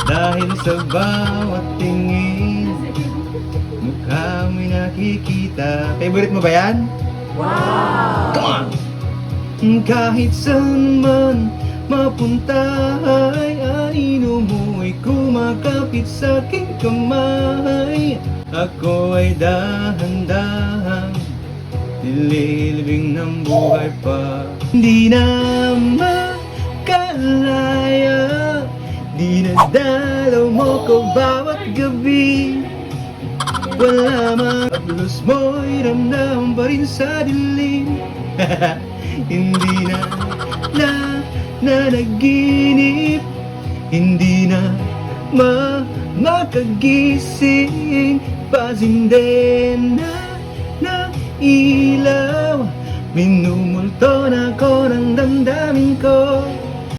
Dahil sa bawat tingin, mukha mo'y nakikita. Favorite mo ba yan? Wow! Come on! Kahit saan man mapunta ay anino mo'y kumakapit sa aking kamay. Ako ay dahan-dahan nililibing ng buhay pa. Di na makalaya, dinadalaw mo ko bawat gabi. Wala mang ablos mo'y ramdam pa rin sa dilim. Hindi na nanaginip, hindi na makagising. Pasinde na ilaw, minumulto na ko ng damdamin ko.